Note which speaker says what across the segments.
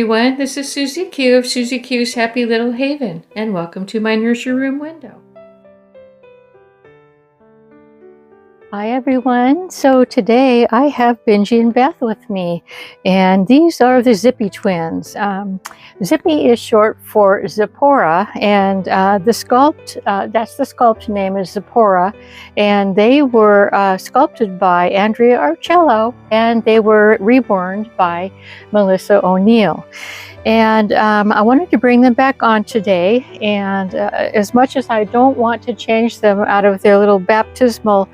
Speaker 1: everyone, this is Susie Q of Susie Q's Happy Little Haven, and welcome to my nursery room window. Hi everyone, so today I have Benjy and Beth with me, and these are the Zippy twins. Zippy is short for Zipporah, and the sculpt, that's the sculpt name is Zipporah, and they were sculpted by Andrea Arcello, and they were reborned by Melissa O'Neill. And I wanted to bring them back on today, and as much as I don't want to change them out of their little baptismal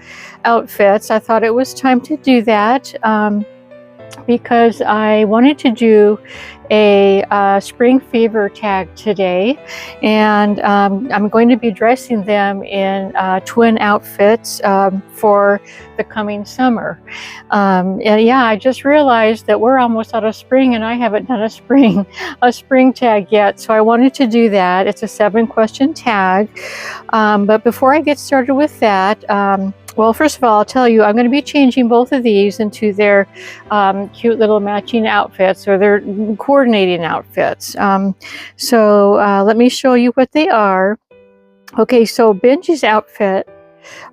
Speaker 1: outfits, I thought it was time to do that because I wanted to do a spring fever tag today, and I'm going to be dressing them in twin outfits for the coming summer. And yeah, I just realized that we're almost out of spring and I haven't done a spring tag yet, so I wanted to do that. It's a 7-question tag, but before I get started with that, well, first of all, I'll tell you, I'm going to be changing both of these into their cute little matching outfits, or their coordinating outfits. So let me show you what they are. Okay, so Benjy's outfit,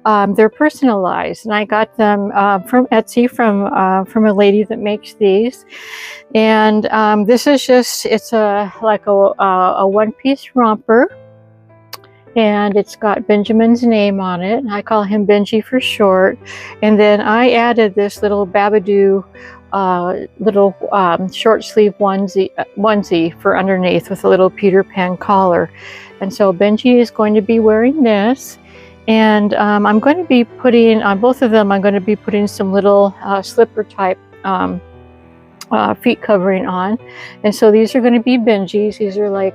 Speaker 1: they're personalized, and I got them from Etsy from a lady that makes these. And this is just, it's like a one-piece romper. And it's got Benjamin's name on it. I call him Benjy for short. And then I added this little Babadoo little short sleeve onesie for underneath with a little Peter Pan collar. And so Benjy is going to be wearing this. And I'm going to be putting, on both of them, I'm going to be putting some little slipper type feet covering on. And so these are going to be Benjy's. These are like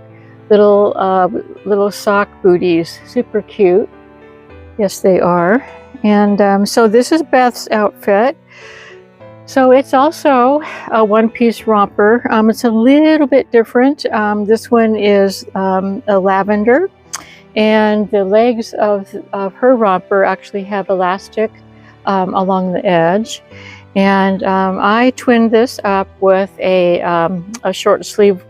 Speaker 1: little sock booties, super cute. Yes, they are. And so this is Beth's outfit. So it's also a one-piece romper. It's a little bit different. This one is a lavender, and the legs of her romper actually have elastic along the edge. And I twinned this up with a short sleeve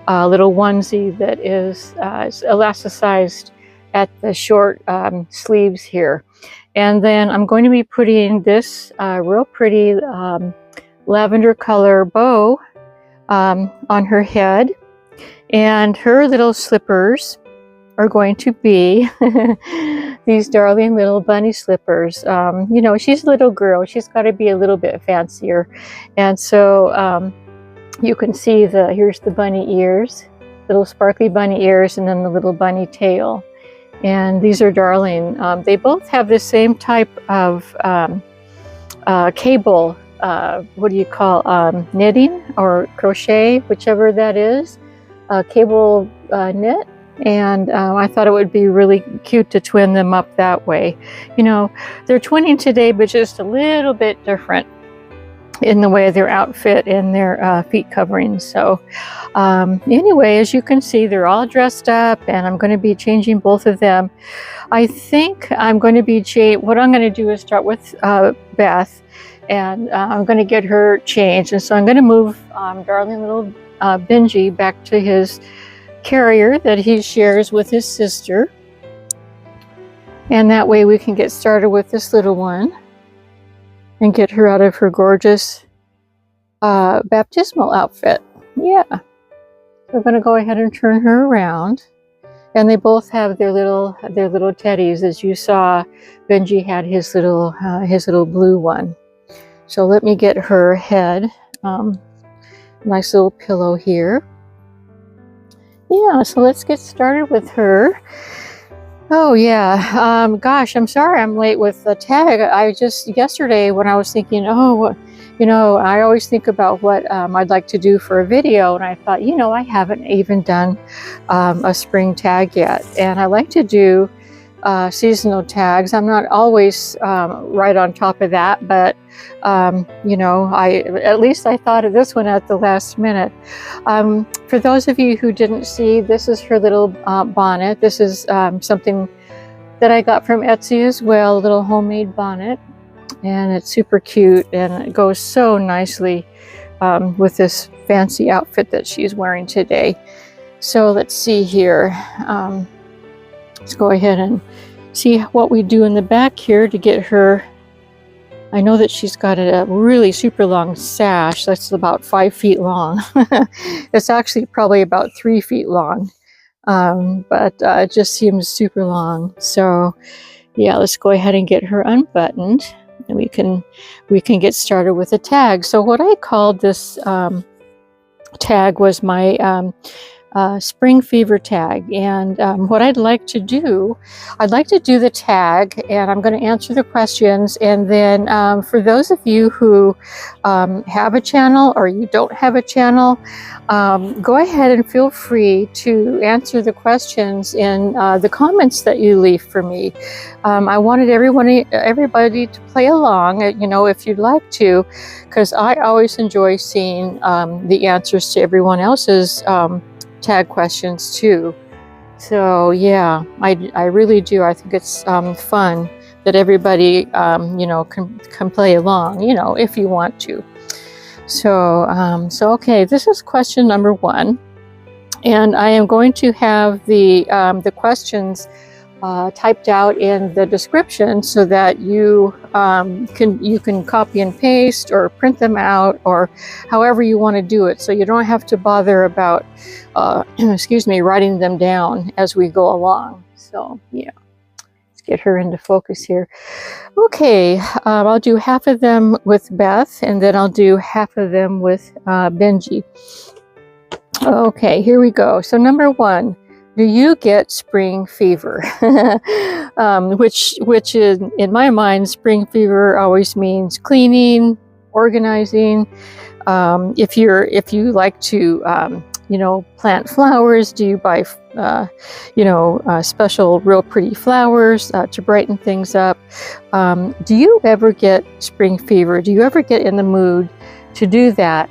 Speaker 1: little onesie that is elasticized at the short sleeves here. And then I'm going to be putting this real pretty lavender color bow on her head, and her little slippers are going to be these darling little bunny slippers. You know, she's a little girl, she's got to be a little bit fancier, and so you can see here's the bunny ears, little sparkly bunny ears, and then the little bunny tail. And these are darling. They both have the same type of cable, what do you call, knitting or crochet, whichever that is, cable knit. And I thought it would be really cute to twin them up that way. You know, they're twinning today, but just a little bit different in the way their outfit and their feet coverings. So anyway, as you can see, they're all dressed up, and I'm going to be changing both of them. I think I'm going to be what I'm going to do is start with Beth, and I'm going to get her changed. And so I'm going to move darling little Benjy back to his carrier that he shares with his sister, and that way we can get started with this little one and get her out of her gorgeous baptismal outfit. Yeah. We're going to go ahead and turn her around. And they both have their little teddies. As you saw, Benjy had his little blue one. So let me get her head. Nice little pillow here. Yeah, so let's get started with her. Oh yeah, gosh, I'm sorry I'm late with the tag. I just, yesterday when I was thinking, oh, you know, I always think about what I'd like to do for a video, and I thought, you know, I haven't even done a spring tag yet. And I like to do seasonal tags. I'm not always right on top of that, but you know, at least I thought of this one at the last minute. For those of you who didn't see, this is her little bonnet. This is something that I got from Etsy as well, a little homemade bonnet, and it's super cute, and it goes so nicely with this fancy outfit that she's wearing today. So let's see here. Let's go ahead and see what we do in the back here to get her. I know that she's got a really super long sash that's about 5 feet long. It's actually probably about 3 feet long, but it just seems super long. So yeah, let's go ahead and get her unbuttoned, and we can get started with a tag. So what I called this tag was my spring fever tag, and what I'd like to do the tag, and I'm going to answer the questions, and then for those of you who have a channel or you don't have a channel, go ahead and feel free to answer the questions in the comments that you leave for me. I wanted everybody to play along, you know, if you'd like to, because I always enjoy seeing the answers to everyone else's tag questions too. So yeah, I really do. I think it's fun that everybody you know, can play along, you know, if you want to. So okay, this is question number 1, and I am going to have the questions typed out in the description so that you can copy and paste or print them out, or however you want to do it, so you don't have to bother about excuse me, writing them down as we go along. So yeah, let's get her into focus here. Okay, I'll do half of them with Beth, and then I'll do half of them with Benjy. Okay, here we go. So number 1, do you get spring fever? Which is, in my mind, spring fever always means cleaning, organizing. If you like to you know, plant flowers, do you buy you know, special real pretty flowers to brighten things up? Do you ever get spring fever? Do you ever get in the mood to do that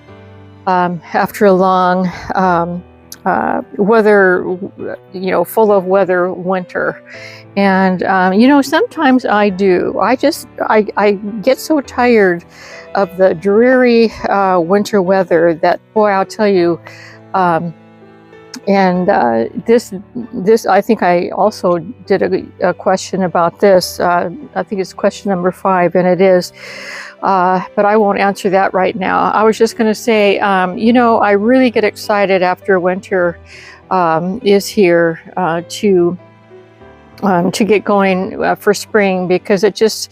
Speaker 1: after a long weather, you know, full of weather winter? And you know, sometimes I do. I get so tired of the dreary winter weather that, boy, I'll tell you. This I think I also did a question about this. I think it's question number 5, and it is, but I won't answer that right now. I was just going to say, you know, I really get excited after winter is here to get going for spring, because it just,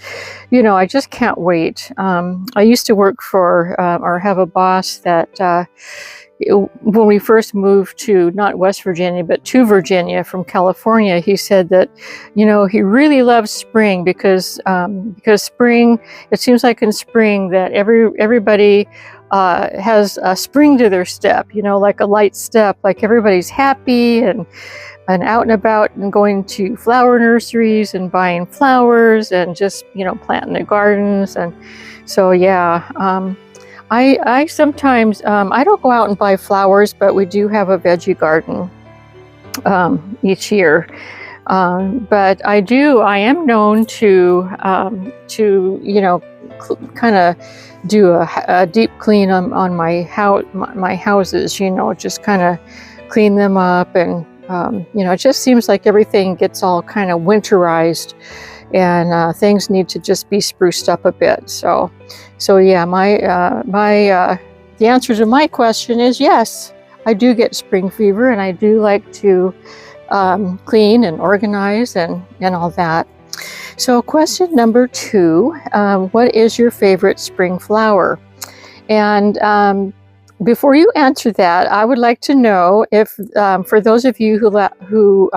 Speaker 1: you know, I just can't wait. I used to work for or have a boss that when we first moved to, not West Virginia, but to Virginia from California, he said that, you know, he really loves spring because spring, it seems like in spring that everybody has a spring to their step, you know, like a light step, like everybody's happy and out and about and going to flower nurseries and buying flowers and just, you know, planting the gardens. And so, yeah, I sometimes, I don't go out and buy flowers, but we do have a veggie garden each year. But I am known to you know, kind of do a deep clean on my houses, you know, just kind of clean them up. And you know, it just seems like everything gets all kind of winterized, and things need to just be spruced up a bit. So yeah, the answer to my question is yes, I do get spring fever, and I do like to clean and organize and all that. So question number 2, what is your favorite spring flower? And before you answer that, I would like to know if, for those of you who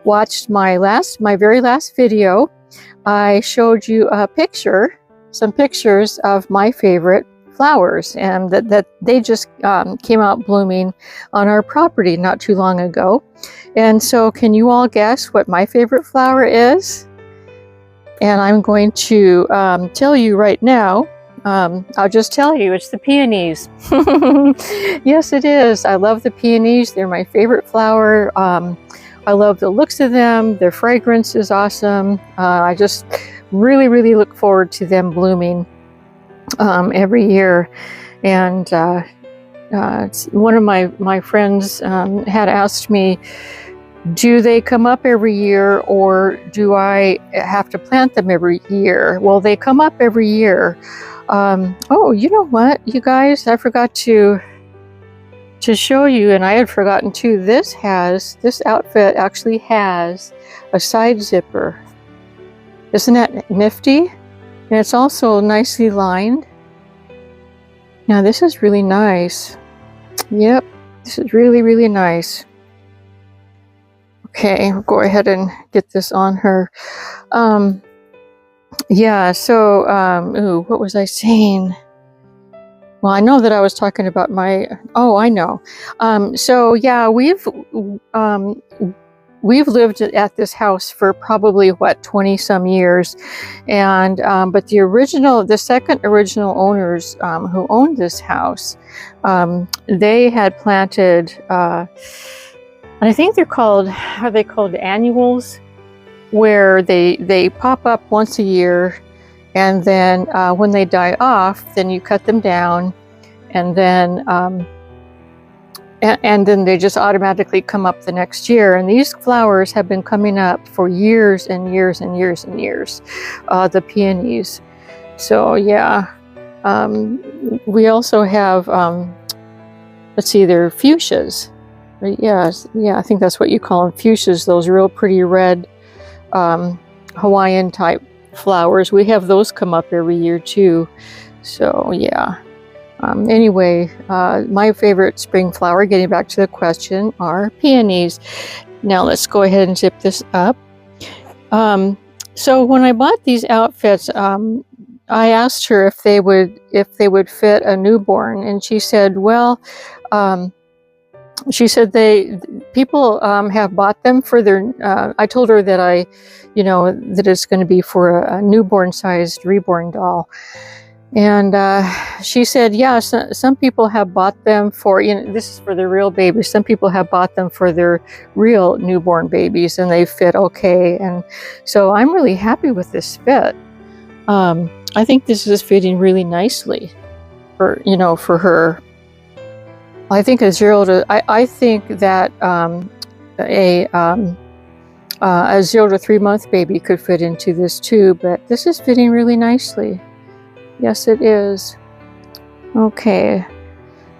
Speaker 1: watched my very last video, I showed you some pictures of my favorite flowers, and that they just came out blooming on our property not too long ago. And so can you all guess what my favorite flower is? And I'm going to tell you right now. I'll just tell you, it's the peonies. Yes, it is. I love the peonies. They're my favorite flower. I love the looks of them. Their fragrance is awesome. I just really, really look forward to them blooming every year. And one of my friends had asked me, do they come up every year or do I have to plant them every year? Well, they come up every year. Oh, you know what, you guys, I forgot to show you, and I had forgotten too, this outfit actually has a side zipper. Isn't that nifty? And it's also nicely lined. Now this is really nice. Yep, this is really, really nice. Okay, we'll go ahead and get this on her. Yeah, so, ooh, what was I saying? Well, I know that I was talking about oh, I know. So yeah, we've lived at this house for probably, what, 20 some years. And, but the second original owners, who owned this house, they had planted, and I think are they called annuals, where they pop up once a year, and then when they die off, then you cut them down, and then they just automatically come up the next year. And these flowers have been coming up for years and years and years and years, the peonies. So yeah, we also have, let's see, they're fuchsias. Yeah, I think that's what you call them, fuchsias, those real pretty red Hawaiian type flowers. We have those come up every year too. So yeah. Anyway, my favorite spring flower, getting back to the question, are peonies. Now let's go ahead and zip this up. So when I bought these outfits, I asked her if they would fit a newborn, and she said, well, she said people have bought them for their, I told her that that it's going to be for a newborn sized reborn doll. And she said, yeah, some people have bought them for, this is for the real babies. Some people have bought them for their real newborn babies, and they fit okay. And so I'm really happy with this fit. I think this is fitting really nicely for her. I think I think that a 0 to 3 month baby could fit into this too, but this is fitting really nicely. Yes, it is. Okay,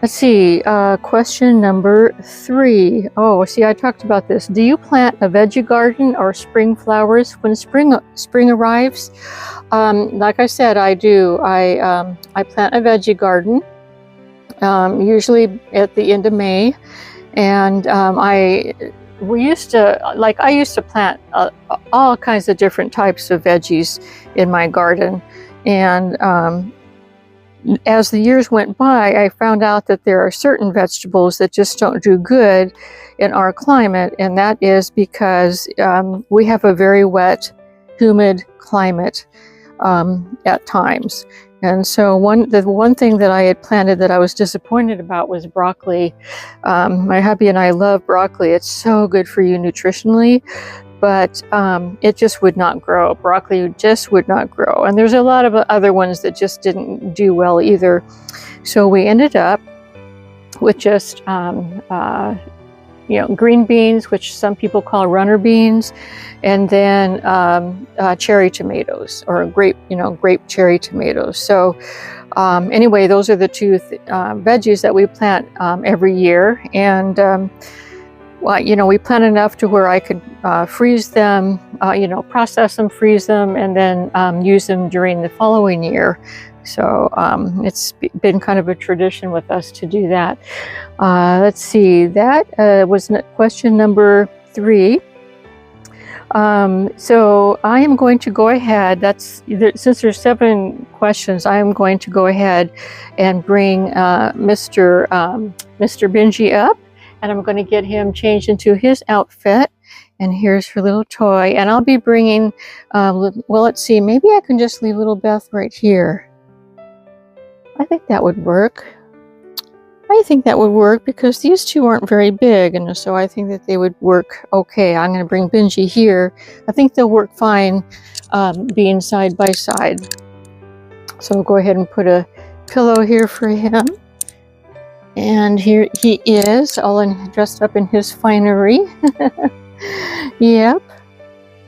Speaker 1: let's see. Question number 3. Oh, see, I talked about this. Do you plant a veggie garden or spring flowers when spring arrives? Like I said, I do. I plant a veggie garden, usually at the end of May, and I used to plant all kinds of different types of veggies in my garden. And as the years went by, I found out that there are certain vegetables that just don't do good in our climate, and that is because we have a very wet, humid climate at times. And so the one thing that I had planted that I was disappointed about was broccoli. My hubby and I love broccoli. It's so good for you nutritionally, but it just would not grow. Broccoli just would not grow. And there's a lot of other ones that just didn't do well either. So we ended up with just green beans, which some people call runner beans, and then cherry tomatoes, or grape cherry tomatoes. So anyway, those are the two veggies that we plant every year. And we plant enough to where I could freeze them, process them, freeze them, and then use them during the following year. So it's been kind of a tradition with us to do that. Let's see, that was question number 3. So I am going to go ahead, since there's 7 questions, I am going to go ahead and bring Mr. Benjy up, and I'm going to get him changed into his outfit. And here's her little toy. And I'll be bringing, well, let's see, maybe I can just leave little Beth right here. I think that would work. I think that would work because these two aren't very big, and so I think that they would work okay. I'm going to bring Benjy here. I think they'll work fine being side by side. So we'll go ahead and put a pillow here for him. And here he is, dressed up in his finery. Yep.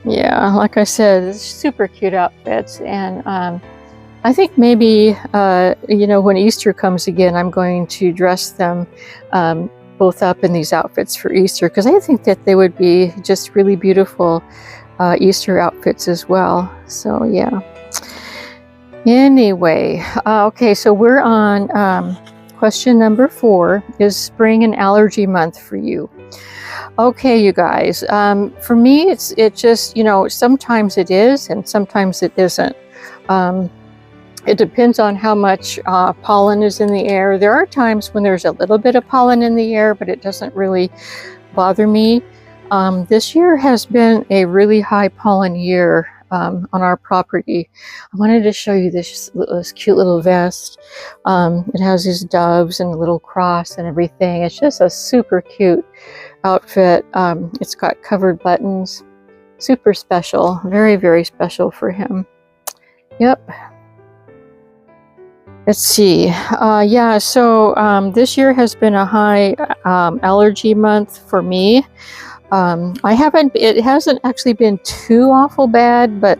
Speaker 1: Yeah, like I said, it's super cute outfits. And I think maybe, you know, when Easter comes again, I'm going to dress them both up in these outfits for Easter, because I think that they would be just really beautiful Easter outfits as well. So yeah. Anyway, okay, so we're on question number 4. Is spring an allergy month for you? Okay, you guys, for me, it just, you know, sometimes it is and sometimes it isn't. It depends on how much pollen is in the air. There are times when there's a little bit of pollen in the air, but it doesn't really bother me. This year has been a really high pollen year on our property. I wanted to show you this cute little vest. It has these doves and a little cross and everything. It's just a super cute outfit. It's got covered buttons. Super special. Very, very special for him. Yep. Let's see. Yeah, so this year has been a high allergy month for me. It hasn't actually been too awful bad, but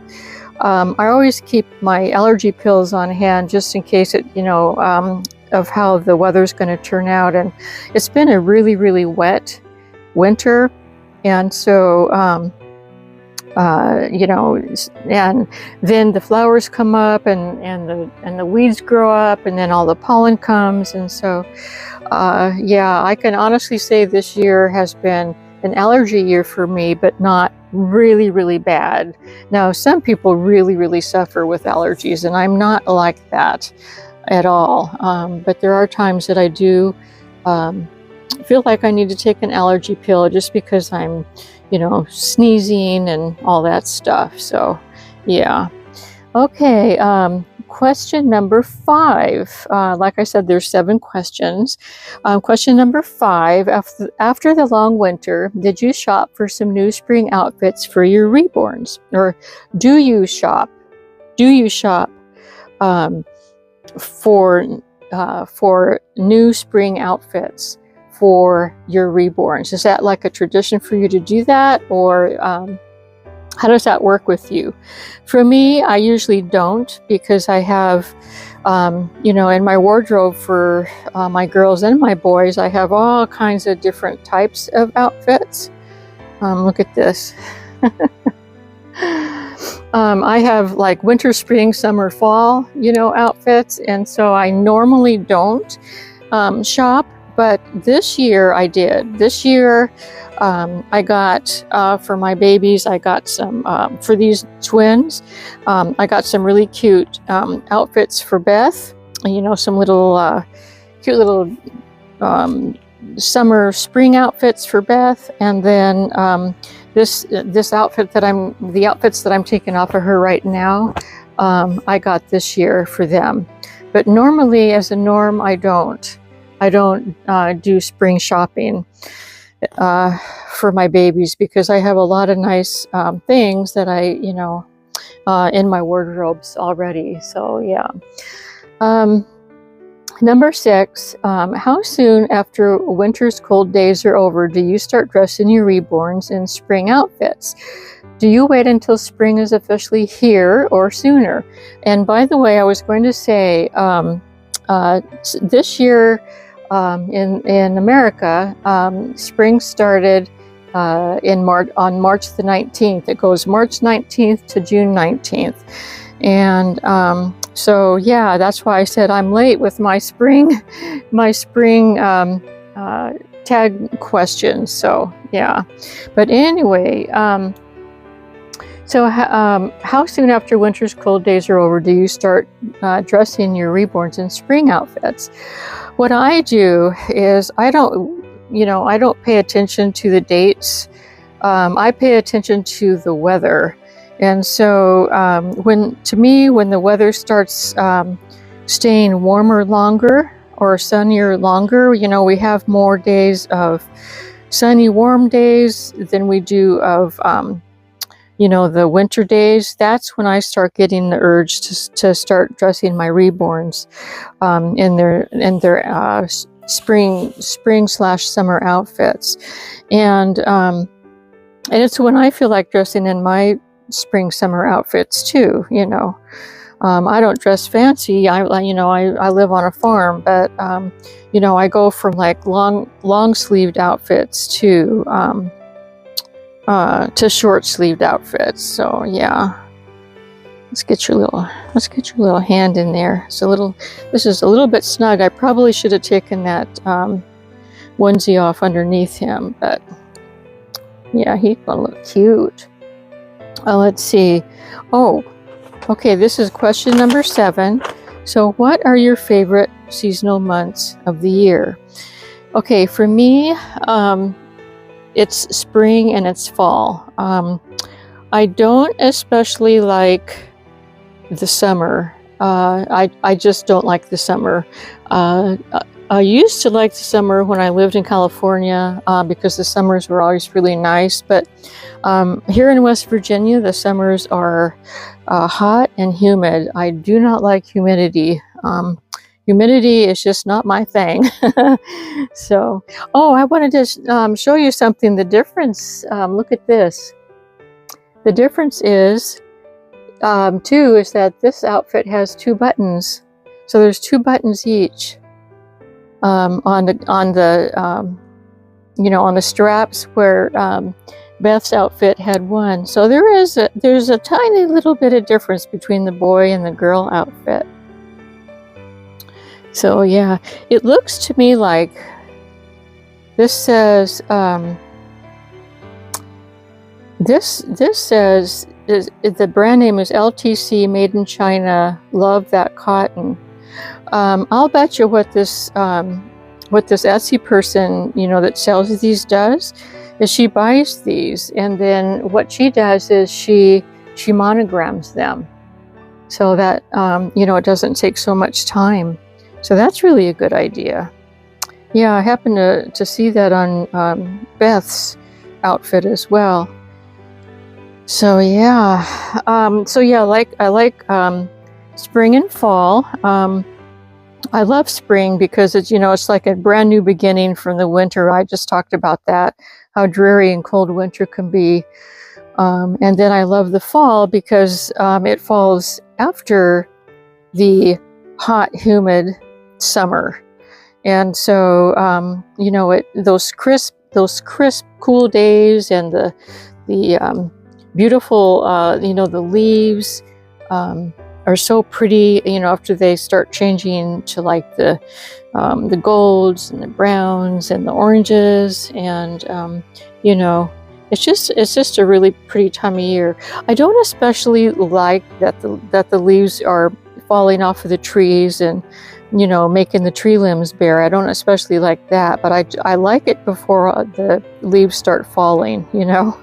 Speaker 1: I always keep my allergy pills on hand just in case it, you know, of how the weather's going to turn out. And it's been a really, really wet winter. And so, you know, and then the flowers come up and the weeds grow up, and then all the pollen comes. And so, yeah, I can honestly say this year has been an allergy year for me, but not really, really bad. Now, some people really, really suffer with allergies, and I'm not like that at all. But there are times that I do feel like I need to take an allergy pill just because I'm, you know, sneezing and all that stuff. So, yeah. Okay, question number 5. Like I said, there's 7 questions. Question number 5, after the long winter, did you shop for some new spring outfits for your reborns? Or do you shop? Do you shop for new spring outfits for your reborns? Is that like a tradition for you to do that? Or how does that work with you? For me, I usually don't, because I have, you know, in my wardrobe for my girls and my boys, I have all kinds of different types of outfits. Look at this. I have like winter, spring, summer, fall, you know, outfits. And so I normally don't shop, but this year I did. This year, I got, for my babies, I got some, for these twins, I got some really cute outfits for Beth, you know, some little cute little summer, spring outfits for Beth. And then this outfit that the outfits that I'm taking off of her right now, I got this year for them. But normally, as a norm, I don't do spring shopping for my babies, because I have a lot of nice things that I, you know, in my wardrobes already. So yeah. Number 6, how soon after winter's cold days are over do you start dressing your reborns in spring outfits? Do you wait until spring is officially here or sooner? And by the way, I was going to say, this year, in America, spring started on March the 19th. It goes March 19th to June 19th. And so yeah, that's why I said I'm late with my spring tag questions. So yeah, but anyway, so how soon after winter's cold days are over do you start dressing your reborns in spring outfits? What I do is I don't pay attention to the dates. I pay attention to the weather. And so when the weather starts staying warmer longer or sunnier longer, you know, we have more days of sunny, warm days than we do of you know, the winter days. That's when I start getting the urge to start dressing my reborns in their spring/summer outfits, and it's when I feel like dressing in my spring/summer outfits too. You know, I don't dress fancy. I live on a farm, but you know, I go from like long sleeved outfits to short sleeved outfits. So yeah. Let's get your little hand in there. This is a little bit snug. I probably should have taken that onesie off underneath him, but yeah, he's gonna look cute. Let's see. Oh, okay, this is question number 7. So what are your favorite seasonal months of the year? Okay, for me, it's spring and it's fall. I don't especially like the summer. I just don't like the summer. I used to like the summer when I lived in California because the summers were always really nice. But here in West Virginia, the summers are hot and humid. I do not like humidity. Humidity is just not my thing. So, oh, I wanted to show you something. The difference, look at this. The difference is, too, is that this outfit has 2 buttons. So there's 2 buttons each on the straps, where Beth's outfit had 1. So there's a tiny little bit of difference between the boy and the girl outfit. So yeah, it looks to me like this says this says the brand name is LTC, made in China. Love that cotton. I'll bet you what this Etsy person, you know, that sells these does is she buys these, and then what she does is she monograms them so that you know, it doesn't take so much time. So that's really a good idea. Yeah, I happened to see that on Beth's outfit as well. So yeah, I like spring and fall. I love spring because it's, you know, it's like a brand new beginning from the winter. I just talked about that, how dreary and cold winter can be. And then I love the fall because it falls after the hot, humid summer. And so, you know, those crisp, cool days, and the beautiful, you know, the leaves are so pretty, you know, after they start changing to like the golds and the browns and the oranges, and you know, it's just a really pretty time of year. I don't especially like that the leaves are falling off of the trees and, you know, making the tree limbs bare. I don't especially like that, but I like it before the leaves start falling, you know.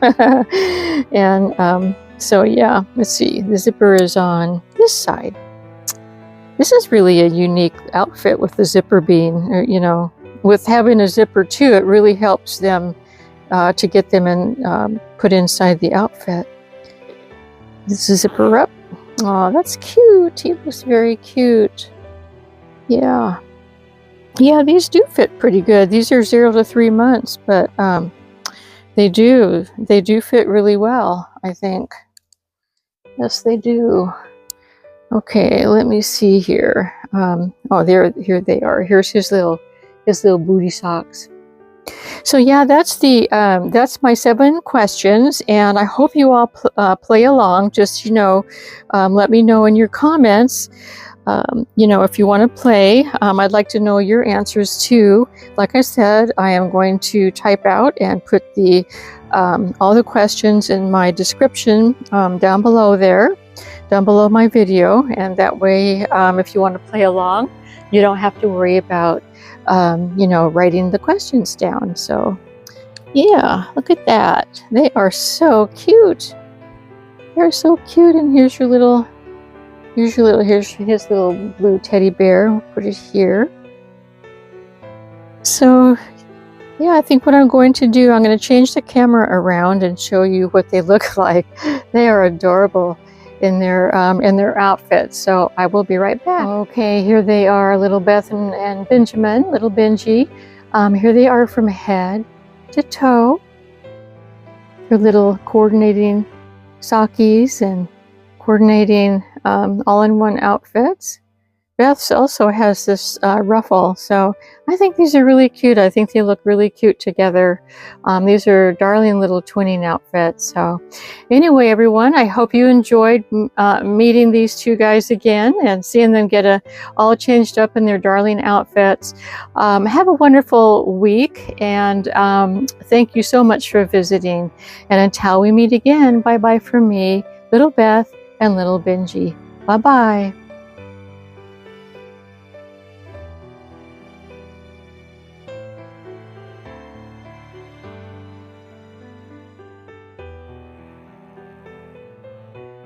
Speaker 1: And so yeah, let's see, the zipper is on this side. This is really a unique outfit with the zipper being, you know, with having a zipper too, it really helps them to get them in, put inside the outfit. This is zipper up. Oh, that's cute. He looks very cute. Yeah. Yeah, these do fit pretty good. These are 0 to 3 months, but they do fit really well, I think. Yes, they do. Okay, let me see here. Oh, here they are. Here's his little booty socks. So yeah, that's my 7 questions, and I hope you all play along. Just, you know, let me know in your comments. You know, if you want to play, I'd like to know your answers too. Like I said, I am going to type out and put all the questions in my description down below my video, and that way, if you want to play along, you don't have to worry about you know, writing the questions down. So yeah, look at that. They are so cute. They're so cute. And here's his little blue teddy bear. We'll put it here. So yeah, I think what I'm going to do, I'm going to change the camera around and show you what they look like. They are adorable. in their outfits. So I will be right back. Okay, here they are, little Beth and Benjamin, little Benjy. Here they are from head to toe. Their little coordinating sockies and coordinating all-in-one outfits. Beth also has this ruffle, so I think these are really cute. I think they look really cute together. These are darling little twinning outfits. So anyway, everyone, I hope you enjoyed meeting these two guys again and seeing them get all changed up in their darling outfits. Have a wonderful week, and thank you so much for visiting. And until we meet again, bye-bye from me, little Beth and little Benjy. Bye-bye.